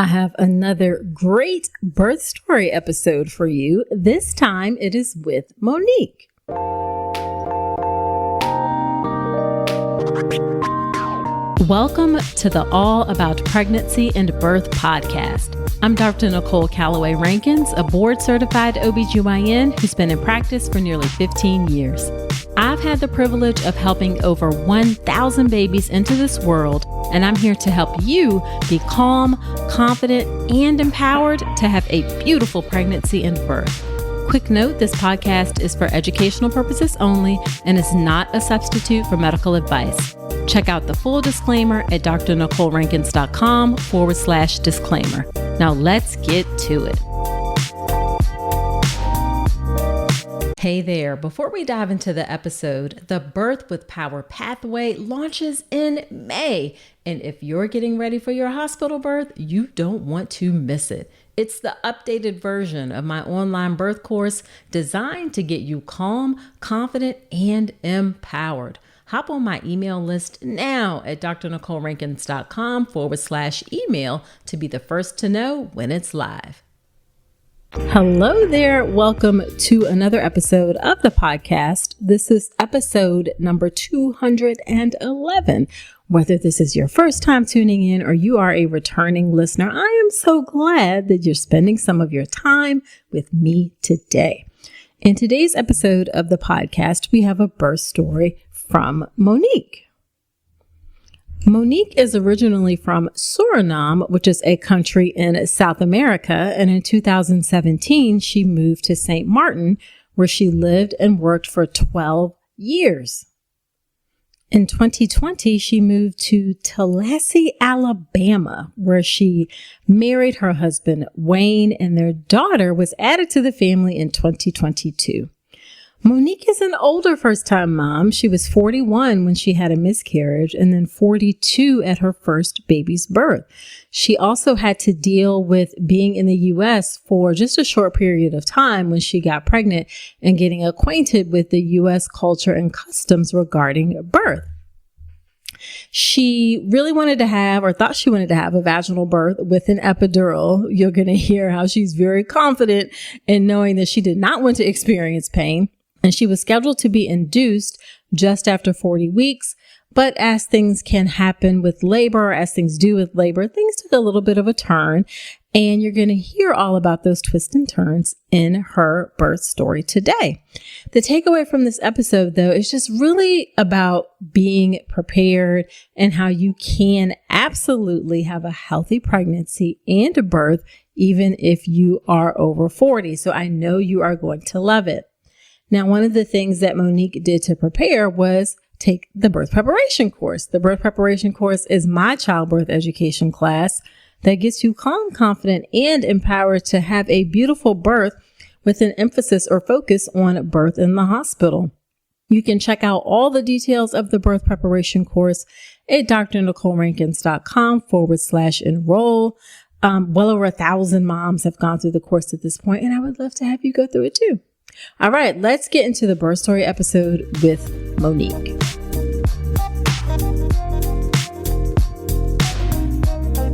I have another great birth story episode for you. This time it is with Monique. Welcome to the All About Pregnancy and Birth podcast. I'm Dr. Nicole Calloway Rankins, a board-certified OBGYN who's been in practice for nearly 15 years. I've had the privilege of helping over 1,000 babies into this world, and I'm here to help you be calm, confident, and empowered to have a beautiful pregnancy and birth. Quick note, this podcast is for educational purposes only and is not a substitute for medical advice. Check out the full disclaimer at drnicolerankins.com/disclaimer. Now let's get to it. Hey there. Before we dive into the episode, the Birth with Power Pathway launches in May. And if you're getting ready for your hospital birth, you don't want to miss it. It's the updated version of my online birth course designed to get you calm, confident, and empowered. Hop on my email list now at drnicolerankins.com/email to be the first to know when it's live. Hello there. Welcome to another episode of the podcast. This is episode number 211. Whether this is your first time tuning in or you are a returning listener, I am so glad that you're spending some of your time with me today. In today's episode of the podcast, we have a birth story from Monique. Monique is originally from Suriname, which is a country in South America, and in 2017, she moved to St. Martin, where she lived and worked for 12 years. In 2020, she moved to Tallahassee, Alabama, where she married her husband, Wayne, and their daughter was added to the family in 2022. Monique is an older first-time mom. She was 41 when she had a miscarriage and then 42 at her first baby's birth. She also had to deal with being in the U.S. for just a short period of time when she got pregnant and getting acquainted with the U.S. culture and customs regarding birth. She really wanted to have, or thought she wanted to have, a vaginal birth with an epidural. You're going to hear how she's very confident in knowing that she did not want to experience pain. And she was scheduled to be induced just after 40 weeks. But as things can happen with labor, as things do with labor, things took a little bit of a turn. And you're going to hear all about those twists and turns in her birth story today. The takeaway from this episode, though, is just really about being prepared and how you can absolutely have a healthy pregnancy and a birth, even if you are over 40. So I know you are going to love it. Now, one of the things that Monique did to prepare was take the birth preparation course. The birth preparation course is my childbirth education class that gets you calm, confident, and empowered to have a beautiful birth with an emphasis or focus on birth in the hospital. You can check out all the details of the birth preparation course at drnicolerankins.com/enroll. Well over 1,000 moms have gone through the course at this point, and I would love to have you go through it too. All right, let's get into the birth story episode with Monique.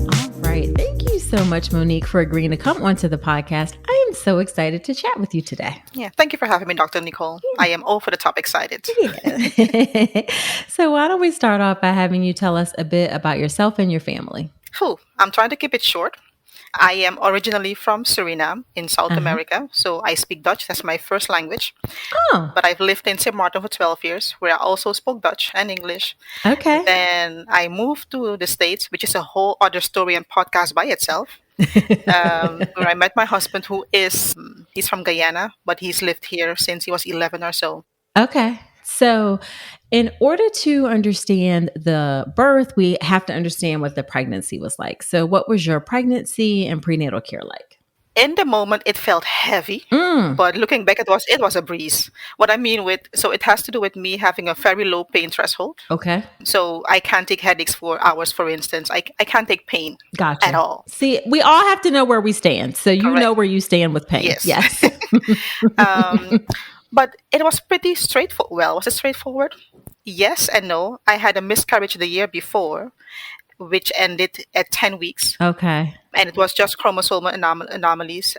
All right, thank you so much, Monique, for agreeing to come onto the podcast. I am so excited to chat with you today. Yeah, thank you for having me, Dr. Nicole. Yeah. I am all for the top excited. Yeah. So why don't we start off by having you tell us a bit about yourself and your family? I'm trying to keep it short. I am originally from Suriname in South America, so I speak Dutch. That's my first language. Oh. But I've lived in St. Martin for 12 years, where I also spoke Dutch and English. Okay. Then I moved to the States, which is a whole other story and podcast by itself, where I met my husband, he's from Guyana, but he's lived here since he was 11 or so. Okay. So in order to understand the birth, we have to understand what the pregnancy was like. So what was your pregnancy and prenatal care like? In the moment, it felt heavy, but looking back, it was a breeze. What I mean so it has to do with me having a very low pain threshold. Okay. So I can't take headaches for hours, for instance. I can't take pain Gotcha. at all. See, we all have to know where we stand. So you Correct. know where you stand with pain. Yes. But it was pretty straightforward. Well, was it straightforward? Yes and no. I had a miscarriage the year before. which ended at 10 weeks. Okay. And it was just chromosomal anomalies.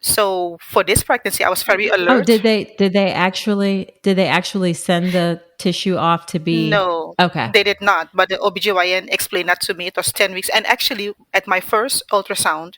So for this pregnancy, I was very Oh, alert. did they actually send the tissue off to be No, Okay. they did not. But the OBGYN explained that to me. It was 10 weeks. And actually, at my first ultrasound,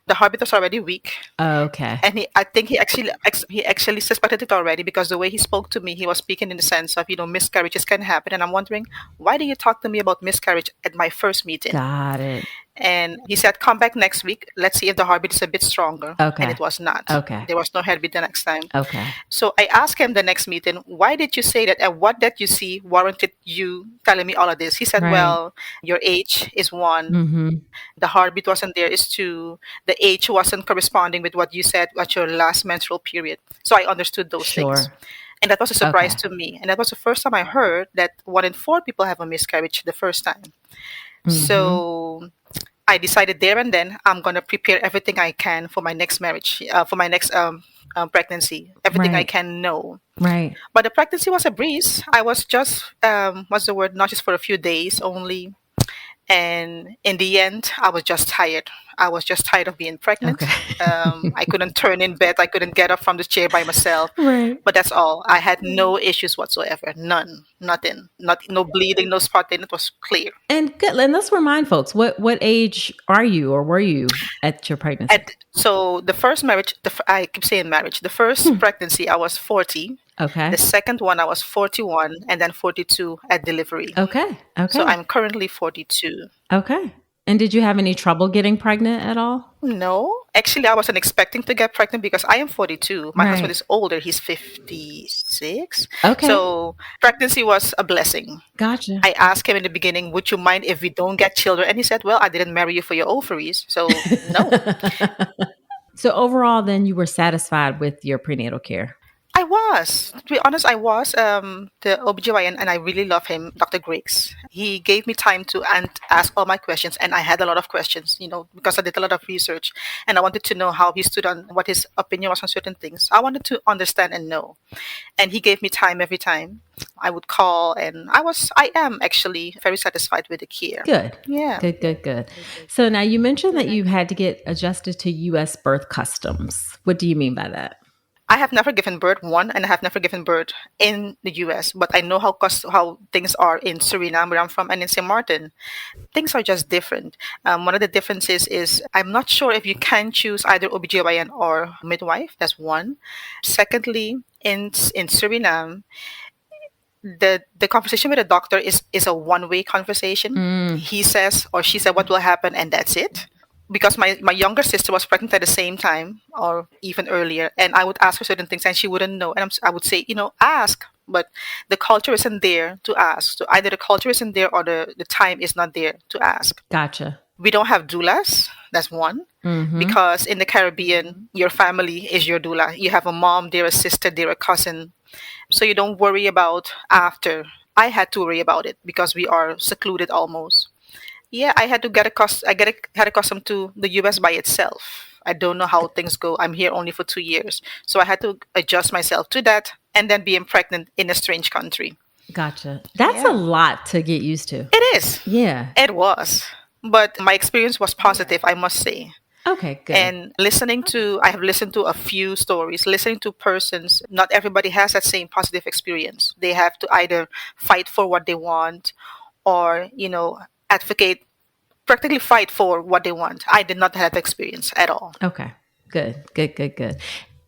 the heartbeat was already weak. Okay. And I think he actually suspected it already, because the way he spoke to me, he was speaking in the sense of, miscarriages can happen. And I'm wondering, why do you talk to me about miscarriage at my first meeting? Got it. And he said, come back next week. Let's see if the heartbeat is a bit stronger. Okay. And it was not. Okay. There was no heartbeat the next time. Okay. So I asked him the next meeting, why did you say that? And what did you see warranted you telling me all of this? He said, Right. well, your age is one. Mm-hmm. The heartbeat wasn't there is two. The age wasn't corresponding with what you said at your last menstrual period. So I understood those things. Sure. And that was a surprise Okay. to me. And that was the first time I heard that 1 in 4 people have a miscarriage the first time. Mm-hmm. So I decided there and then I'm going to prepare everything I can for my next marriage, for my next pregnancy, everything I Right. can know. Right. But the pregnancy was a breeze. I was just, what's the word, not just for a few days only. And in the end, I was just tired. I was just tired of being pregnant. Okay. I couldn't turn in bed. I couldn't get up from the chair by myself. Right. But that's all. I had no issues whatsoever. None. Nothing. No bleeding, no spotting. It was clear. And good. And let's remind folks, what age are you or were you at your pregnancy? So the first marriage, I keep saying marriage. The first pregnancy, I was 40. Okay. The second one, I was 41, and then 42 at delivery. Okay. Okay. So I'm currently 42. Okay. And did you have any trouble getting pregnant at all? No, actually, I wasn't expecting to get pregnant because I am 42. My husband Right. is older. He's 56. Okay. So pregnancy was a blessing. Gotcha. I asked him in the beginning, would you mind if we don't get children? And he said, well, I didn't marry you for your ovaries. So no. So overall, then you were satisfied with your prenatal care? I was. To be honest, I was. The OBGYN, and I really love him, Dr. Griggs. He gave me time to ask all my questions, and I had a lot of questions, because I did a lot of research, and I wanted to know how he stood on what his opinion was on certain things. I wanted to understand and know. And he gave me time every time. I would call, and I am actually very satisfied with the care. Good. Yeah. Good. So now you mentioned that you had to get adjusted to U.S. birth customs. What do you mean by that? I have never given birth, and I have never given birth in the U.S., but I know how things are in Suriname, where I'm from, and in St. Martin. Things are just different. One of the differences is I'm not sure if you can choose either OBGYN or midwife. That's one. Secondly, in Suriname, the conversation with the doctor is a one-way conversation. He says or she said what will happen, and that's it. Because my younger sister was pregnant at the same time or even earlier, and I would ask her certain things and she wouldn't know, and I would say, ask, but the culture isn't there to ask. So either the culture isn't there or the time is not there to ask. Gotcha. We don't have doulas. That's one. Mm-hmm. Because in the Caribbean, your family is your doula. You have a mom, they're a sister, they're a cousin. So you don't worry about after. I had to worry about it because we are secluded almost. Yeah, I had to had accustomed to the US by itself. I don't know how things go. I'm here only for 2 years. So I had to adjust myself to that and then being pregnant in a strange country. Gotcha. That's a lot to get used to. It is. Yeah. It was. But my experience was positive, I must say. Okay, good. And I have listened to a few stories, listening to persons, not everybody has that same positive experience. They have to either fight for what they want or, advocate, practically fight for what they want. I did not have that experience at all. Okay, good.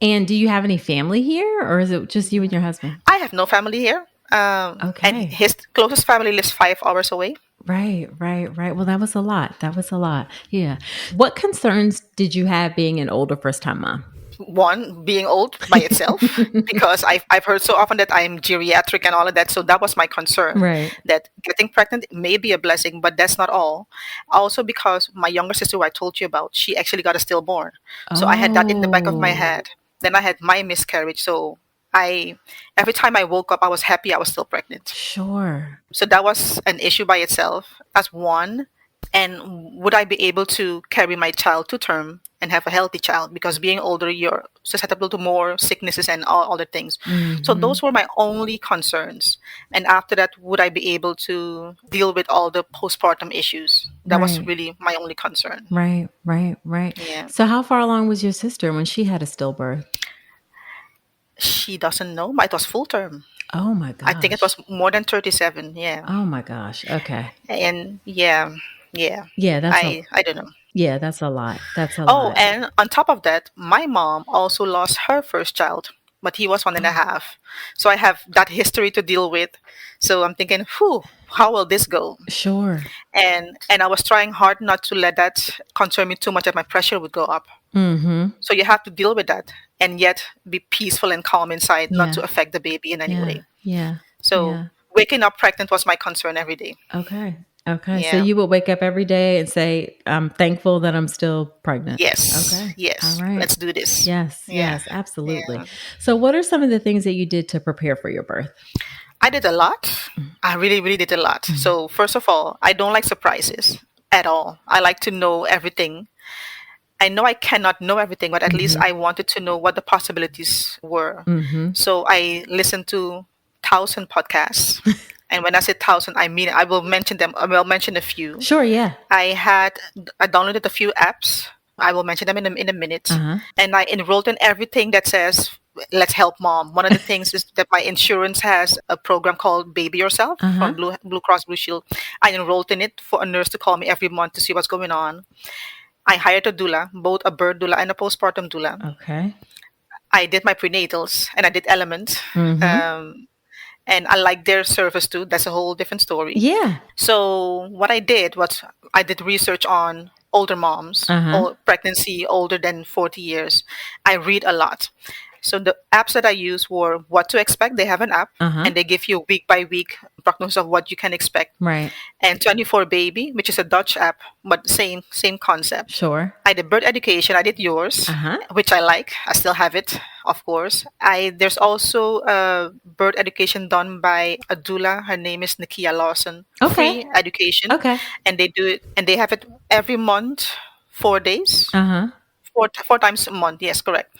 And do you have any family here, or is it just you and your husband? I have no family here. Okay. And his closest family lives 5 hours away. Right. Well, that was a lot. Yeah. What concerns did you have being an older first-time mom? One, being old by itself, because I've heard so often that I'm geriatric and all of that. So that was my concern. Right. That getting pregnant may be a blessing, but that's not all. Also because my younger sister, who I told you about, she actually got a stillborn. So I had that in the back of my head. Then I had my miscarriage. So every time I woke up, I was happy I was still pregnant. Sure. So that was an issue by itself. That's one. And would I be able to carry my child to term and have a healthy child? Because being older, you're susceptible to more sicknesses and all other things. So Mm-hmm. those were my only concerns. And after that, would I be able to deal with all the postpartum issues? That was Right. really my only concern. Right. Yeah. So how far along was your sister when she had a stillbirth? She doesn't know, but it was full term. Oh my I think it gosh. was more than 37. Yeah. Oh my gosh. Okay. And yeah, yeah. Yeah, I don't know. that's a lot. That's a Oh, lot. and on top of that, my mom also lost her first child, but he was one and a Oh, half. So I have that history to deal with. So I'm thinking, whew, how will this go? sure. And I was trying hard not to let that concern me too much that my pressure would go up. Mm-hmm. So you have to deal with that and yet be peaceful and calm inside, not Yeah. to affect the baby in any Yeah. way. Yeah. So Yeah. waking up pregnant was my concern every day. Okay. Okay. So Yeah. you would wake up every day and say, I'm thankful that I'm still pregnant. Yes. Okay. All Yes. right. Let's do this. Yes. Yeah. Yes. Absolutely. Yeah. So what are some of the things that you did to prepare for your birth? I did a lot. I really, really did a lot. So, first of all, I don't like surprises at all. I like to know everything. I know I cannot know everything, but at least I wanted to know what the possibilities were. Mm-hmm. So, I listened to 1,000 podcasts. And when I say 1,000, I mean I will mention them. I will mention a few. Sure. Yeah. I downloaded a few apps. I will mention them in a minute. Uh-huh. And I enrolled in everything that says, let's help mom. One of the things is that my insurance has a program called Baby Yourself Uh-huh. from Blue Cross Blue Shield. I enrolled in it for a nurse to call me every month to see what's going on. I hired a doula, both a birth doula and a postpartum doula. Okay. I did my prenatals and I did Element. Mm-hmm. And I like their service too. That's a whole different story. Yeah. So what I did was I did research on older moms, Uh-huh. pregnancy older than 40 years. I read a lot. So the apps that I use were What to Expect. They have an app, Uh-huh. and they give you week by week prognosis of what you can expect. Right. And 24 Baby, which is a Dutch app, but same concept. Sure. I did birth education. I did yours, Uh-huh. which I like. I still have it, of course. There's also birth education done by a doula. Her name is Nikia Lawson. Okay. Free education, Okay. and they do it, and they have it every month, 4 days. Uh-huh. Four times a month, yes, correct.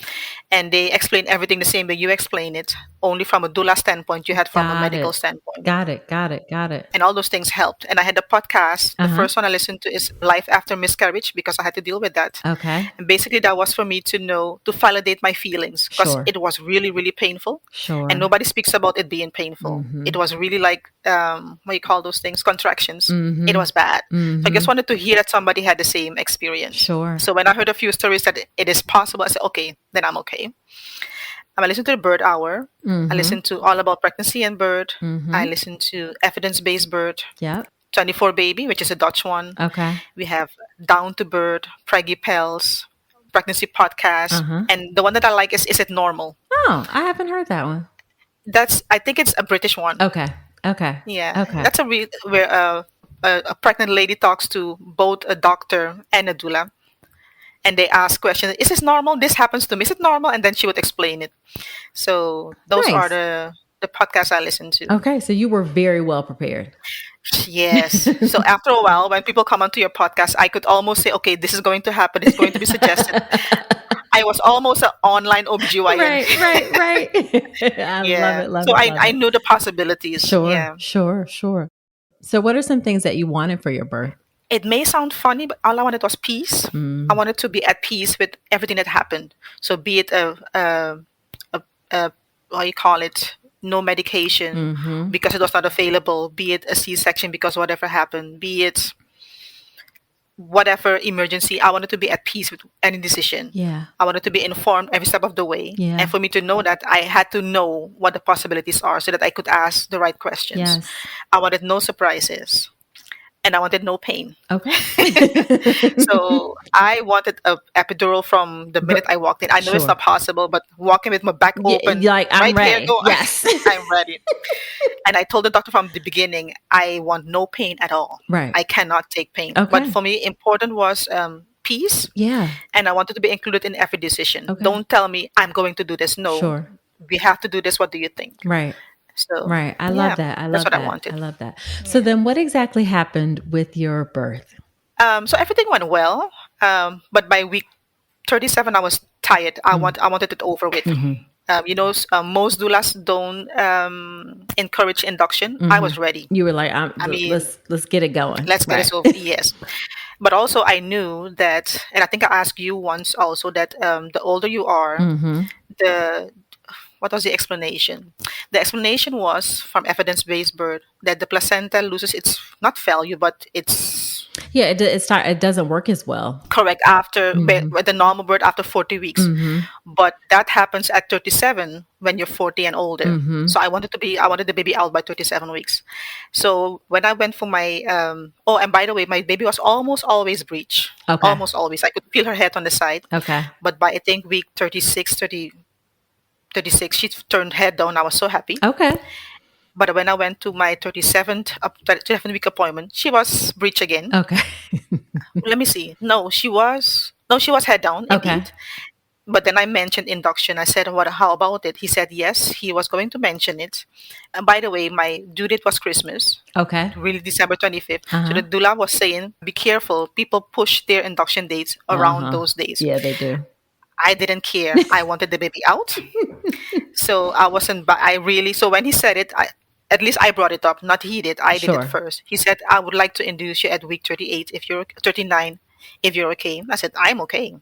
And they explain everything the same way you explain it, only from a doula standpoint. You had from a Got medical it. standpoint. Got it. And all those things helped. And I had a podcast. The Uh-huh. first one I listened to is Life After Miscarriage because I had to deal with that. Okay. And basically, that was for me to know, to validate my feelings because Sure. it was really, really painful. Sure. And nobody speaks about it being painful. It was really like, what you call those things? Contractions. It was bad. So I just wanted to hear that somebody had the same experience. Sure. So when I heard a few stories that it is possible, I said, okay, then I'm okay. I listened to the Bird Hour. I listened to All About Pregnancy and Bird. I listened to Evidence-Based Bird. Yep. 24 Baby, which is a Dutch one. Okay. We have Down to Bird, Preggy Pels, Pregnancy Podcast. And the one that I like is It Normal? Oh, I haven't heard that one. I think it's a British one. Okay. Okay. Yeah. Okay. That's where a pregnant lady talks to both a doctor and a doula. And they ask questions. Is this normal? This happens to me. Is it normal? And then she would explain it. So those Nice. are the podcasts I listen to. Okay. So you were very well prepared. Yes. So after a while, when people come onto your podcast, I could almost say, okay, this is going to happen. It's going to be suggested. I was almost an online OBGYN. Right. I Yeah. love So it. I knew the possibilities. Sure. Yeah. Sure. So what are some things that you wanted for your birth? It may sound funny, but all I wanted was peace. I wanted to be at peace with everything that happened. So be it what you call it, no medication because it was not available, be it a C-section because whatever happened, be it whatever emergency, I wanted to be at peace with any decision. Yeah. I wanted to be informed every step of the way. Yeah. And for me to know that, I had to know what the possibilities are so that I could ask the right questions. Yes. I wanted no surprises. And I wanted no pain. Okay. So I wanted an epidural from the minute I walked in. I know it's Sure. not possible, but walking with my back open, like, I'm right here, ready. go. Yes. I'm ready. And I told the doctor from the beginning, I want no pain at all. Right. I cannot take pain. Okay. But for me, important was peace. Yeah. And I wanted to be included in every decision. Okay. Don't tell me I'm going to do this. No. Sure. We have to do this. What do you think? Right. So Right. I yeah, love that. that's what I wanted. I love that. So then what exactly happened with your birth? So everything went well. But by week 37, I was tired. I wanted it over with. Most doulas don't encourage induction. I was ready. You were like, I mean, let's get it going. let's get Right. this over. Yes. But also, I knew that, and I think I asked you once also that the older you are, the what was the explanation? The explanation was from evidence-based birth that the placenta loses its not value, but it's Yeah, it doesn't work as well. correct after with the normal birth after 40 weeks. But that happens at 37 when you're 40 and older. So I wanted the baby out by 37 weeks. So when I went for my oh, and by the way, my baby was almost always breech. Okay. Almost always. I could feel her head on the side. Okay. But by I think week 36, she turned head down. I was so happy. Okay. But when I went to my 37th week appointment, she was breech again. Okay. Let me see. She was head down, Okay. indeed. But then I mentioned induction. I said, how about it? He said, yes, he was going to mention it. And by the way, my due date was Christmas, Okay. really December 25th. So the doula was saying, be careful. People push their induction dates around those days. Yeah, they do. I didn't care. I wanted the baby out. So I wasn't, so when he said it, at least I brought it up, not he did. I did Sure. it first. He said, I would like to induce you at week 38 if you're 39, if you're okay. I said, I'm okay.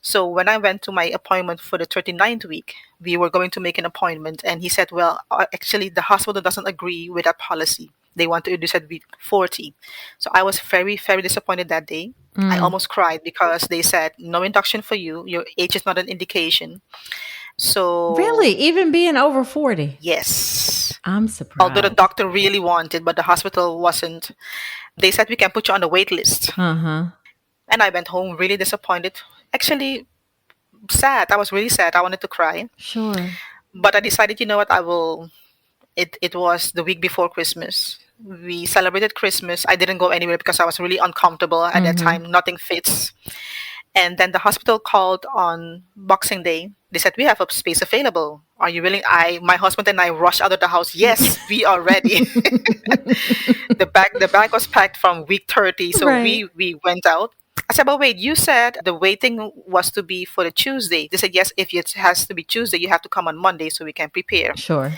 So when I went to my appointment for the 39th week, we were going to make an appointment. And he said, well, actually, the hospital doesn't agree with that policy. They want to induce at week 40. So I was very, very disappointed that day. I almost cried because they said, no induction for you. Your age is not an indication. So Really? Even being over 40? yes. I'm surprised. Although the doctor really wanted, but the hospital wasn't. They said, we can put you on the wait list. And I went home really disappointed. Actually, sad. I was really sad. I wanted to cry. Sure. But I decided, you know what, I will. It was the week before Christmas. We celebrated Christmas. I didn't go anywhere because I was really uncomfortable at that time. Nothing fits. And then the hospital called on Boxing Day. They said, we have a space available. Are you willing? My husband and I rushed out of the house. Yes, we are ready. The bag was packed from week 30. So Right. we went out. I said, but wait, you said the waiting was to be for the Tuesday. They said, yes, if it has to be Tuesday, you have to come on Monday so we can prepare. Sure.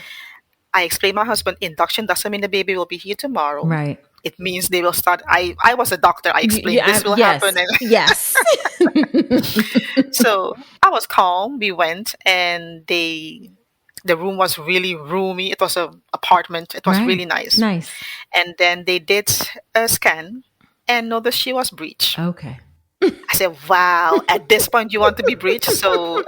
I explained to my husband, induction doesn't mean the baby will be here tomorrow. Right. It means they will start. I was a doctor. I explained this will yes. happen. And Yes. so I was calm. We went and the room was really roomy. It was an apartment. It was Right. really nice. Nice. And then they did a scan and noticed she was breech. Okay. I said, wow, at this point you want to be breech? So,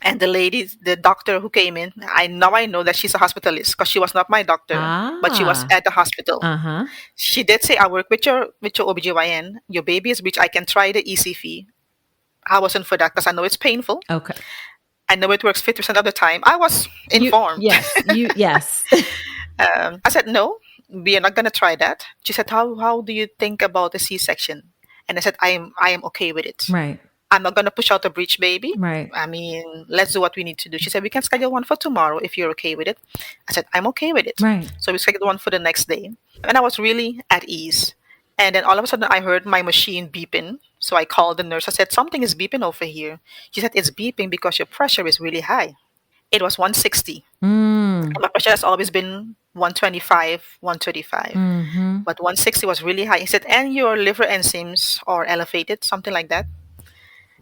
and the doctor who came in, I know that she's a hospitalist because she was not my doctor, but she was at the hospital. She did say, I work with your OBGYN. Your baby is breech. I can try the ECV. I wasn't for that because I know it's painful. Okay. I know it works 50% of the time. I was informed. Yes. Yes. I said, no, we are not going to try that. She said, how do you think about a C-section? And I said, I am okay with it. Right. I'm not going to push out a breech baby. Right. I mean, let's do what we need to do. She said, we can schedule one for tomorrow if you're okay with it. I said, I'm okay with it. Right. So we scheduled one for the next day. And I was really at ease. And then all of a sudden, I heard my machine beeping. So I called the nurse. I said, something is beeping over here. She said, it's beeping because your pressure is really high. It was 160. And my pressure has always been 125, 135. But 160 was really high. He said, and your liver enzymes are elevated, something like that.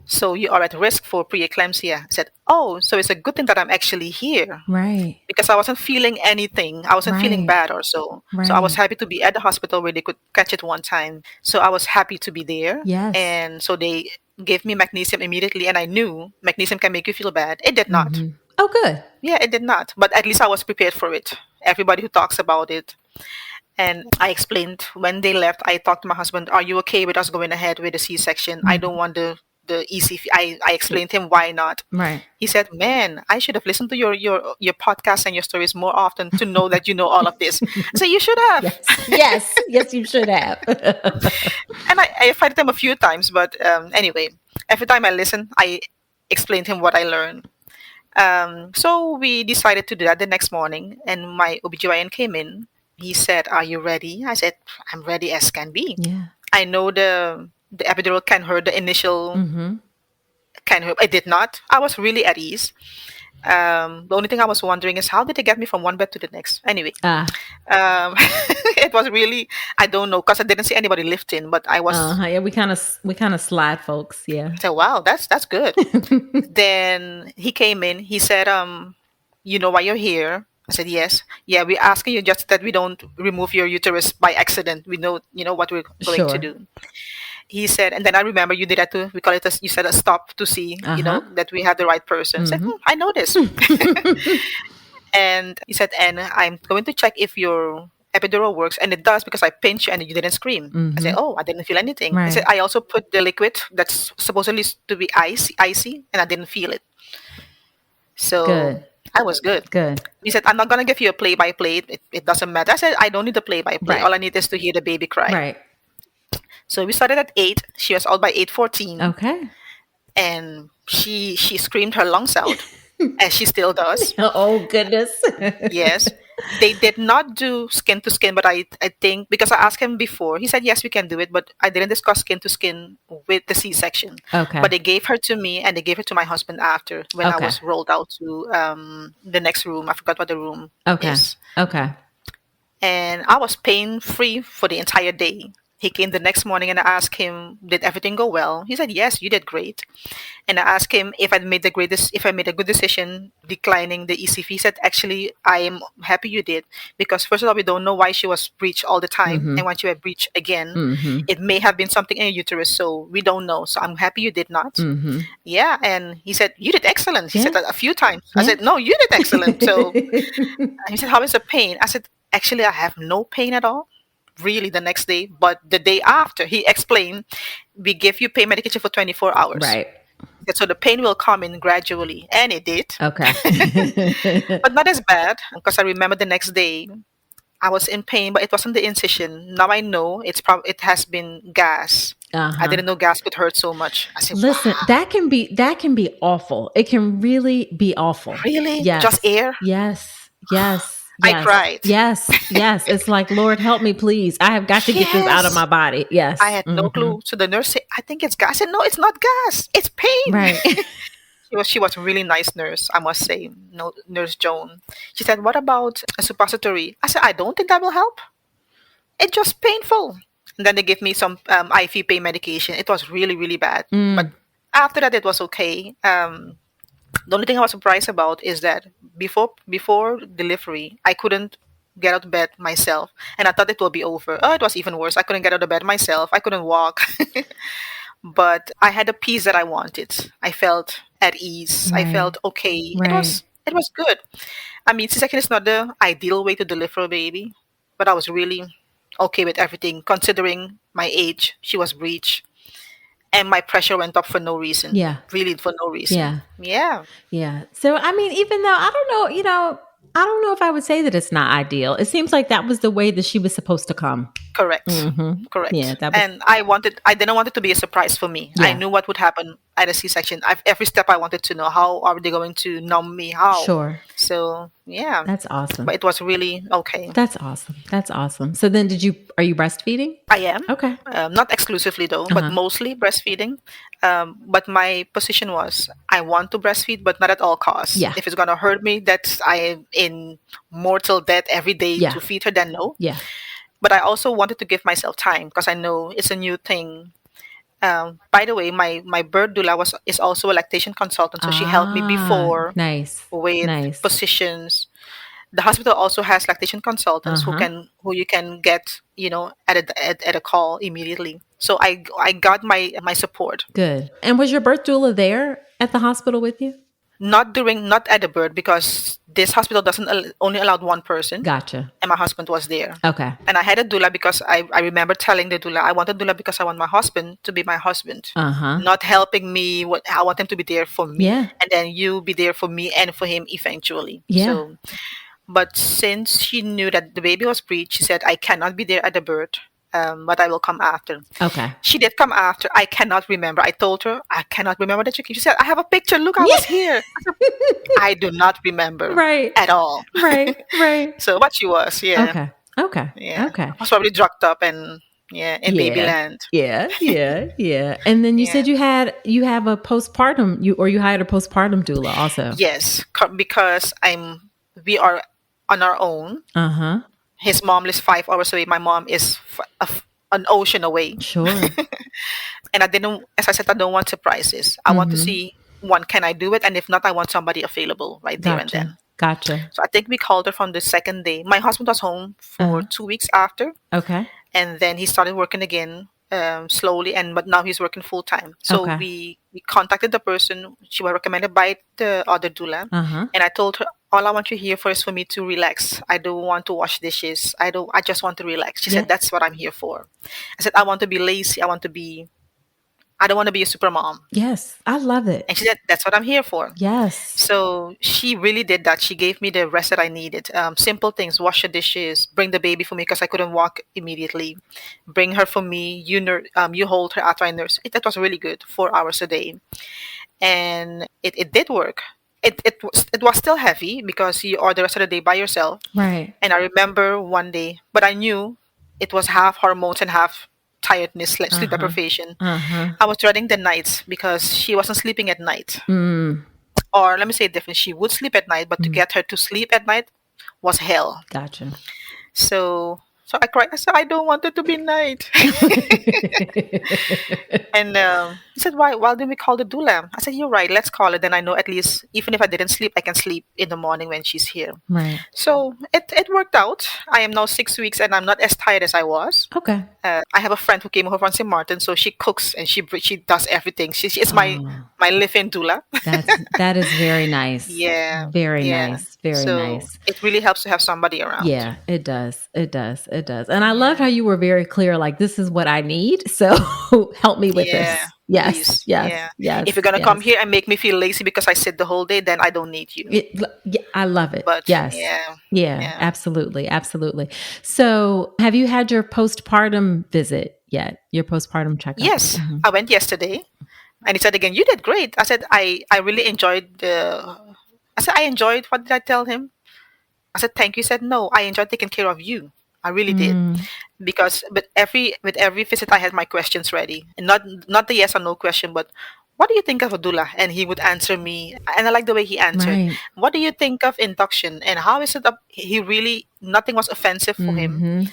So you are at risk for preeclampsia. I said, oh, so it's a good thing that I'm actually here. Right. Because I wasn't feeling anything. I wasn't feeling bad or so. So I was happy to be at the hospital where they could catch it one time. So I was happy to be there. Yes. And so they gave me magnesium immediately. And I knew magnesium can make you feel bad. It did not. Oh, good. Yeah, it did not. But at least I was prepared for it. Everybody who talks about it. And I explained when they left, I talked to my husband, are you okay with us going ahead with the C-section? I don't want the ECV. I explained to him why not. Right. He said, man, I should have listened to your podcast and your stories more often to know that you know all of this. I said, you should have. Yes. Yes, you should have. And I fighted him a few times. But anyway, every time I listened, I explained to him what I learned. So we decided to do that the next morning. And my OBGYN came in. He said, are you ready? I said, I'm ready as can be. Yeah. I know the epidural can hurt, the initial Mm-hmm. can hurt. I did not. I was really at ease. The only thing I was wondering is how did they get me from one bed to the next? Anyway, Ah. it was really, I don't know, because I didn't see anybody lifting, but I was, Yeah, we kind of slide folks. Yeah. I said, wow, that's good. Then he came in. He said, you know why you're here? I said, yes. Yeah, we're asking you just that we don't remove your uterus by accident. We know, what we're going to Sure. do. He said, and then I remember you did that too. We call it, you said a stop to see, Uh-huh. that we have the right person. I said, Mm-hmm. I know this. And he said, and I'm going to check if your epidural works. And it does because I pinched you and you didn't scream. I said, Mm-hmm. oh, I didn't feel anything. He said, Right. I also put the liquid that's supposedly to be icy, and I didn't feel it. So Good. I was good. Good. He said, I'm not going to give you a play-by-play. It doesn't matter. I said, I don't need a play-by-play. Right. All I need is to hear the baby cry. Right. So we started at 8. She was out by 8:14. Okay. And she screamed her lungs out, as she still does. Oh goodness. Yes. They did not do skin to skin, but I think because I asked him before, he said yes, we can do it, but I didn't discuss skin to skin with the C-section. Okay. But they gave her to me and they gave her to my husband after when I Okay. was rolled out to the next room. I forgot what the room Okay. is. Okay. And I was pain free for the entire day. He came the next morning and I asked him, "Did everything go well?" He said, "Yes, you did great." And I asked him if if I made a good decision declining the ECV. He said, "Actually, I am happy you did because first of all, we don't know why she was breached all the time, Mm-hmm. and once you were breached again, Mm-hmm. it may have been something in your uterus, so we don't know. So I'm happy you did not." Mm-hmm. Yeah, and he said, "You did excellent." He Yeah. said that a few times. I Yeah. said, "No, you did excellent." So he said, "How is the pain?" I said, "Actually, I have no pain at all." Really, the next day, but the day after, he explained, we give you pain medication for 24 hours. Right. So the pain will come in gradually, and it did, Okay. but not as bad because I remember the next day I was in pain, but it wasn't the incision. Now I know it has been gas. I Uh-huh. didn't know gas could hurt so much. I said, Listen, wow, that can be awful. It can really be awful. really? Yes. Just air? Yes. Yes. I Yes. cried. Yes. Yes. It's like, Lord, help me, please. I have got to get this out of Yes. my body. Yes. I had no Mhm. clue. So the nurse said, I think it's gas. I said, no, it's not gas. It's pain. Right. She was a really nice nurse, I must say. No, Nurse Joan. She said, what about a suppository? I said, I don't think that will help. It's just painful. And then they gave me some IV pain medication. It was really, really bad. But Mm. after that, it was okay. The only thing I was surprised about is that before delivery, I couldn't get out of bed myself, and I thought it would be over. Oh, it was even worse. I couldn't get out of bed myself. I couldn't walk, but I had the peace that I wanted. I felt at ease. I Right. felt okay. Right. It was good. I mean, C-section is not the ideal way to deliver a baby, but I was really okay with everything considering my age. She was breech, and my pressure went up for no reason. Yeah. Really, for no reason. Yeah. Yeah. Yeah. So, I mean, even though I don't know, I don't know if I would say that it's not ideal. It seems like that was the way that she was supposed to come. Correct. Mhm. Correct. Yeah, that was And I didn't want it to be a surprise for me. I Yeah. knew what would happen at a C-section. Every step I wanted to know, how are they going to numb me? How? Sure. So, yeah. That's awesome. But it was really okay. That's awesome. That's awesome. So then are you breastfeeding? I am. Okay. Not exclusively though, but Uh-huh. mostly breastfeeding. But my position was I want to breastfeed, but not at all costs. Yeah. If it's gonna hurt me, that I am in mortal debt every day Yeah. to feed her, then no. Yeah. But I also wanted to give myself time because I know it's a new thing. By the way, my birth doula is also a lactation consultant, so she helped me before Nice. with Nice. positions. The hospital also has lactation consultants Uh-huh. who you can get at a call immediately. So I got my support. Good. And was your birth doula there at the hospital with you? Not at the birth because this hospital doesn't only allowed one person, Gotcha. and my husband was there. Okay. And I had a doula because I remember telling the doula I want a doula because I want my husband to be my husband, Uh-huh. not helping me. I want him to be there for me, Yeah. and then you be there for me and for him eventually. Yeah. So, but since she knew that the baby was breech, she said I cannot be there at the birth, but I will come after. Okay. She did come after. I cannot remember. I told her I cannot remember that you came. She said I have a picture. Look, I was here. I do not remember Right. at all. Right. Right. So, but she was, yeah. Okay. Okay. Yeah. Okay. I was probably drugged up and Yeah, in Yeah. Babyland. Yeah. And then you Yeah. said you have a postpartum you hired a postpartum doula also. Yes, because we are on our own. Uh-huh. His mom lives 5 hours away. My mom is an ocean away. Sure. And I didn't, as I said, I don't want surprises. I want to Mhm. see, one, can I do it? And if not, I want somebody available right there and then. Gotcha. Gotcha. So I think we called her from the second day. My husband was home for Uh-huh. 2 weeks after, Okay. and then he started working again, slowly, and but now he's working full time. So Okay. we contacted the person. She was recommended by the other doula, Uh-huh. and I told her, all I want you here for is for me to relax. I don't want to wash dishes. I just want to relax. She Yeah. said, that's what I'm here for. I said, I want to be lazy. I don't want to be a super mom. Yes. I love it. And she said, that's what I'm here for. Yes. So she really did that. She gave me the rest that I needed. Simple things: wash the dishes, bring the baby for me because I couldn't walk immediately. Bring her for me. You hold her after I nurse. That was really good. 4 hours a day, and it did work. It was still heavy because you are the rest of the day by yourself. Right. And I remember one day, but I knew it was half hormones and half tiredness, sleep Uh-huh. deprivation. Uh-huh. I was dreading the nights because she wasn't sleeping at night. Mm. Or let me say it different. She would sleep at night, but to get her to sleep at night was hell. Gotcha. So I cried. I said, I don't want it to be night. And he said, why didn't we call the doula? I said, you're right. Let's call it. Then I know at least, even if I didn't sleep, I can sleep in the morning when she's here. Right. So it worked out. I am now 6 weeks and I'm not as tired as I was. Okay. I have a friend who came over from St. Martin, so she cooks and she does everything. She is Oh, my live-in doula. that is very nice. Yeah, Very yeah. nice. Very So nice. it really helps to have somebody around. Yeah, it does. It does. It does. And I love how you were very clear, like, this is what I need. So help me with Yeah, this. Yes. please. Yes. Yeah. Yes. If you're gonna yes. come here and make me feel lazy because I sit the whole day, then I don't need you. Yeah, I love it. But Yes. yeah, Yeah, absolutely. Absolutely. So have you had your postpartum visit yet? Your postpartum checkup? yes, I went yesterday, and he said again, "You did great." I said, "I really enjoyed the." I said, "I enjoyed." What did I tell him? I said, "Thank you." He said, "No, I enjoyed taking care of you. I really did." Because with every visit I had my questions ready, and not the yes or no question, but what do you think of a doula? And he would answer me, and I like the way he answered. Right. What do you think of induction, and how is it up? He really, nothing was offensive for him.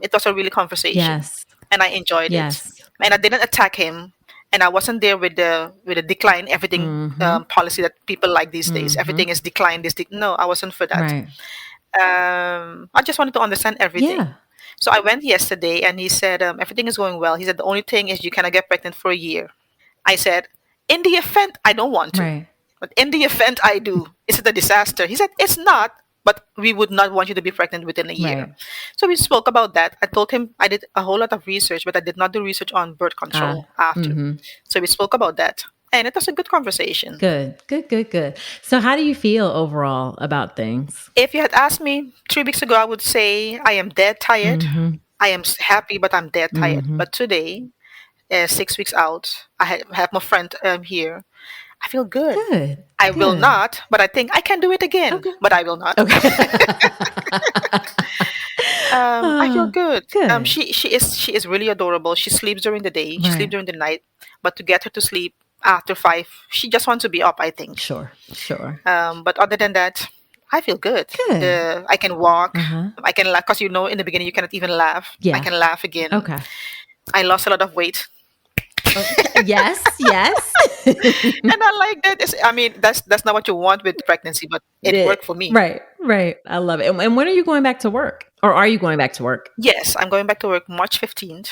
It was a really conversation, Yes. and I enjoyed it. Yes. And I didn't attack him, and I wasn't there with the decline everything policy that people like these days. Everything is decline. No, I wasn't for that. Right. I just wanted to understand everything. Yeah. So I went yesterday and he said, everything is going well. He said, the only thing is you cannot get pregnant for a year. I said, in the event I don't want to, Right. but in the event I do, is it a disaster? He said, it's not, but we would not want you to be pregnant within a year. Right. So we spoke about that. I told him I did a whole lot of research, but I did not do research on birth control after. So we spoke about that. And it was a good conversation. Good. Good. Good. Good. So how do you feel overall about things? If you had asked me 3 weeks ago, I would say I am dead tired. I am happy, but I'm dead tired. But today, 6 weeks out, I have my friend here. I feel good. Good. I will Good. not, but I think I can do it again. Okay. But I will not. Okay. I feel good. Good. She is really adorable. She sleeps during the day. She Right. sleeps during the night. But to get her to sleep after 5, she just wants to be up, I think. Sure. Sure. But other than that, I feel good. Good. I can walk. Uh-huh. I can laugh because in the beginning you cannot even laugh. Yeah. I can laugh again. Okay. I lost a lot of weight, Yes. Yes. and I like that. That's not what you want with pregnancy, but it worked for me. Right. Right. I love it. And when are you going back to work? Or are you going back to work? Yes, I'm going back to work March 15th.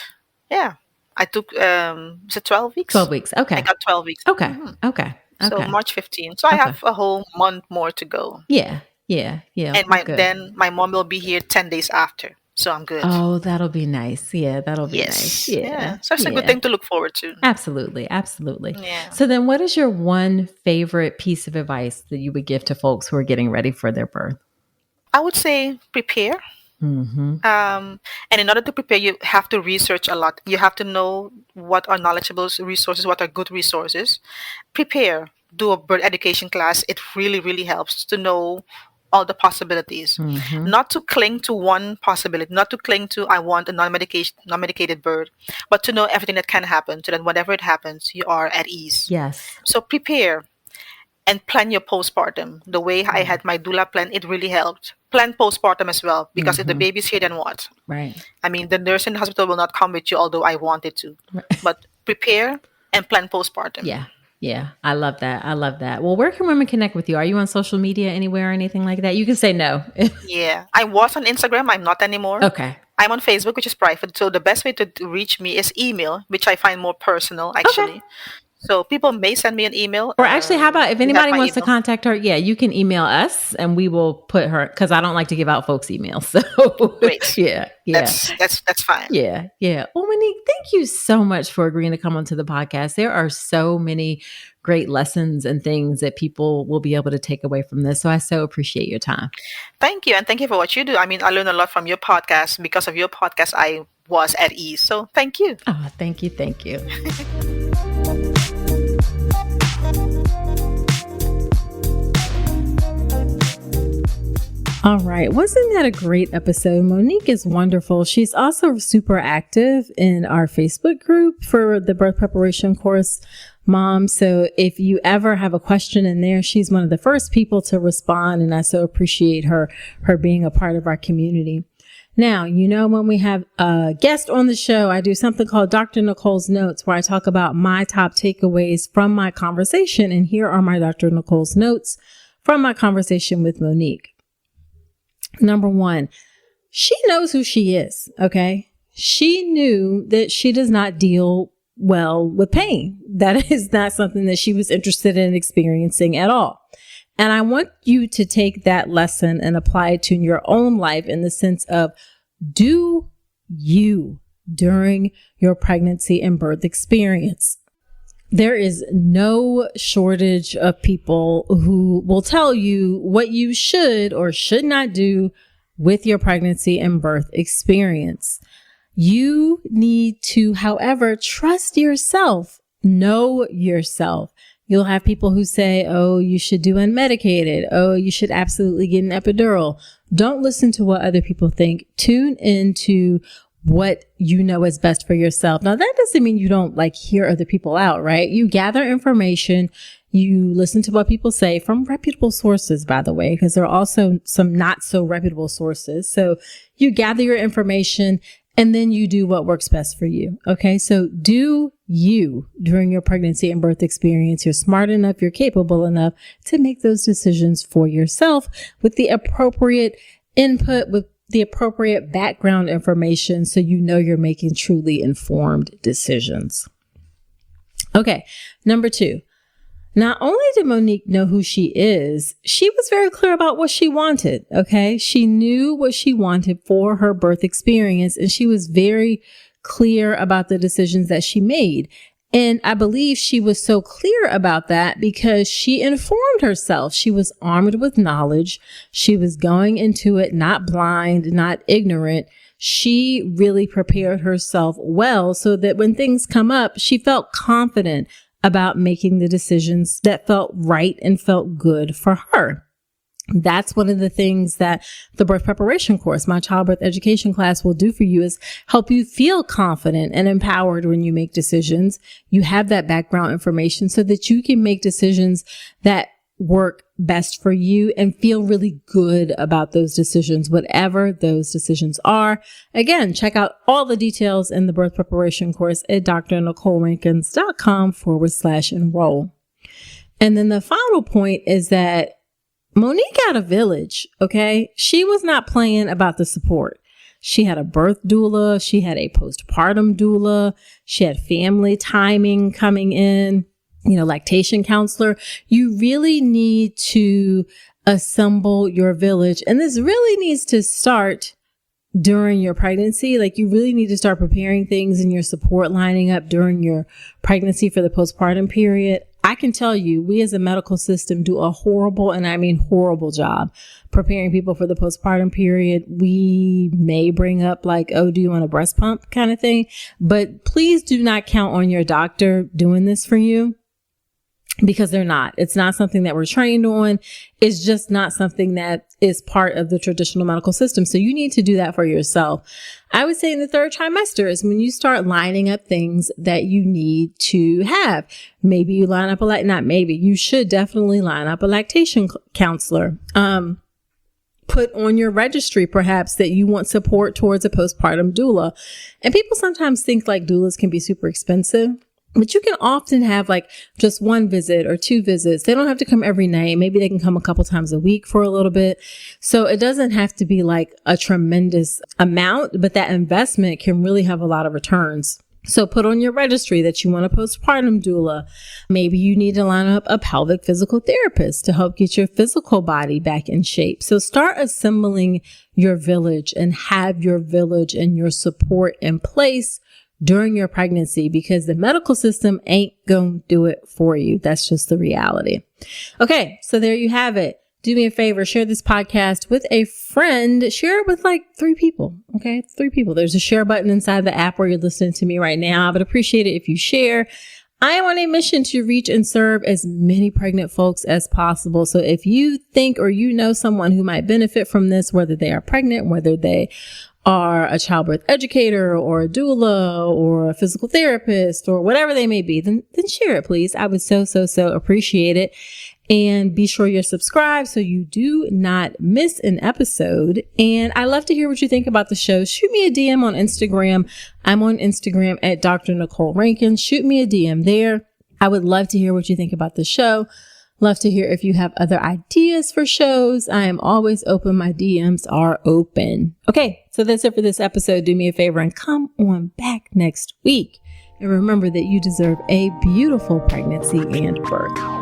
Yeah, I took is it 12 weeks? 12 weeks. Okay. I got 12 weeks. Okay. Okay. So Okay. March 15th. So I Okay. have a whole month more to go, Yeah. Yeah. Yeah. and Good. my mom will be here 10 days after. So I'm good. Oh, that'll be nice. Yeah, that'll be nice. Yes. Yeah. So it's a good Yeah. thing to look forward to. Absolutely. Absolutely. Yeah. So then what is your one favorite piece of advice that you would give to folks who are getting ready for their birth? I would say prepare. And in order to prepare, you have to research a lot. You have to know what are knowledgeable resources, what are good resources. Prepare. Do a birth education class. It really, really helps to know all the possibilities, not to cling to one possibility, not to cling to, I want a non-medicated birth, but to know everything that can happen so that whenever it happens, you are at ease. Yes. So prepare and plan your postpartum. The way I had my doula plan, it really helped. Plan postpartum as well, because if the baby's here, then what? Right. I mean, the nurse in the hospital will not come with you, although I wanted to. But prepare and plan postpartum. Yeah. Yeah. I love that. I love that. Well, where can women connect with you? Are you on social media anywhere or anything like that? You can say no. Yeah. I was on Instagram. I'm not anymore. Okay. I'm on Facebook, which is private. So the best way to reach me is email, which I find more personal, actually. Okay. So people may send me an email. Or actually, how about if anybody wants to email. contact her, you can email us and we will put her, because I don't like to give out folks' emails. So Great. yeah. That's fine. Yeah. Well, Monique, thank you so much for agreeing to come onto the podcast. There are so many great lessons and things that people will be able to take away from this. So I so appreciate your time. Thank you. And thank you for what you do. I mean, I learned a lot from your podcast. Because of your podcast, I was at ease. So thank you. Oh, thank you. Thank you. All right. Wasn't that a great episode? Monique is wonderful. She's also super active in our Facebook group for the birth preparation course mom. So if you ever have a question in there, she's one of the first people to respond. And I so appreciate her being a part of our community. Now, when we have a guest on the show, I do something called Dr. Nicole's Notes, where I talk about my top takeaways from my conversation. And here are my Dr. Nicole's notes from my conversation with Monique. Number 1, she knows who she is. Okay. She knew that she does not deal well with pain. That is not something that she was interested in experiencing at all. And I want you to take that lesson and apply it to your own life in the sense of, do you during your pregnancy and birth experience? There is no shortage of people who will tell you what you should or should not do with your pregnancy and birth experience. You need to, however, trust yourself, know yourself. You'll have people who say, oh, you should do unmedicated. Oh, you should absolutely get an epidural. Don't listen to what other people think. Tune into what you know is best for yourself. Now, that doesn't mean you don't hear other people out, right? You gather information. You listen to what people say from reputable sources, by the way, because there are also some not so reputable sources. So you gather your information and then you do what works best for you. Okay. So do you during your pregnancy and birth experience. You're smart enough. You're capable enough to make those decisions for yourself with the appropriate input, with the appropriate background information, so you're making truly informed decisions. Okay. Number 2. Not only did Monique know who she is, she was very clear about what she wanted. Okay. She knew what she wanted for her birth experience, and she was very clear about the decisions that she made. And I believe she was so clear about that because she informed herself. She was armed with knowledge. She was going into it not blind, not ignorant. She really prepared herself well so that when things come up, she felt confident about making the decisions that felt right and felt good for her. That's one of the things that the birth preparation course, my childbirth education class, will do for you, is help you feel confident and empowered when you make decisions. You have that background information so that you can make decisions that work best for you and feel really good about those decisions, whatever those decisions are. Again, check out all the details in the birth preparation course at drnicolerankins.com/enroll. And then the final point is that Monique had a village, okay? She was not playing about the support. She had a birth doula. She had a postpartum doula. She had family timing coming in, lactation counselor. You really need to assemble your village. And this really needs to start during your pregnancy. You really need to start preparing things and your support lining up during your pregnancy for the postpartum period. I can tell you, we as a medical system do a horrible, and I mean horrible job preparing people for the postpartum period. We may bring up oh, do you want a breast pump kind of thing, but please do not count on your doctor doing this for you. because they're not. It's not something that we're trained on. It's just not something that is part of the traditional medical system. So you need to do that for yourself. I would say in the third trimester is when you start lining up things that you need to have. Maybe you line up you should definitely line up a lactation counselor. Put on your registry, perhaps, that you want support towards a postpartum doula. And people sometimes think like doulas can be super expensive. But you can often have like just one visit or two visits. They don't have to come every night. Maybe they can come a couple times a week for a little bit. So it doesn't have to be like a tremendous amount, but that investment can really have a lot of returns. So put on your registry that you want a postpartum doula. Maybe you need to line up a pelvic physical therapist to help get your physical body back in shape. So start assembling your village and have your village and your support in place during your pregnancy, because the medical system ain't gonna do it for you. That's just the reality. Okay, so there you have it. Do me a favor, share this podcast with a friend. Share it with like 3 people. Okay, 3 people. There's a share button inside the app where you're listening to me right now. I would appreciate it if you share. I am on a mission to reach and serve as many pregnant folks as possible. So if you think or you know someone who might benefit from this, whether they are pregnant, whether they are a childbirth educator or a doula or a physical therapist or whatever they may be, then share it, please. I would so appreciate it. And be sure you're subscribed so you do not miss an episode. And I love to hear what you think about the show. Shoot me a DM on Instagram. I'm on Instagram at Dr. Nicole Rankin. Shoot me a DM there. I would love to hear what you think about the show. Love to hear if you have other ideas for shows. I am always open. My DMs are open. Okay, so that's it for this episode. Do me a favor and come on back next week. And remember that you deserve a beautiful pregnancy and birth.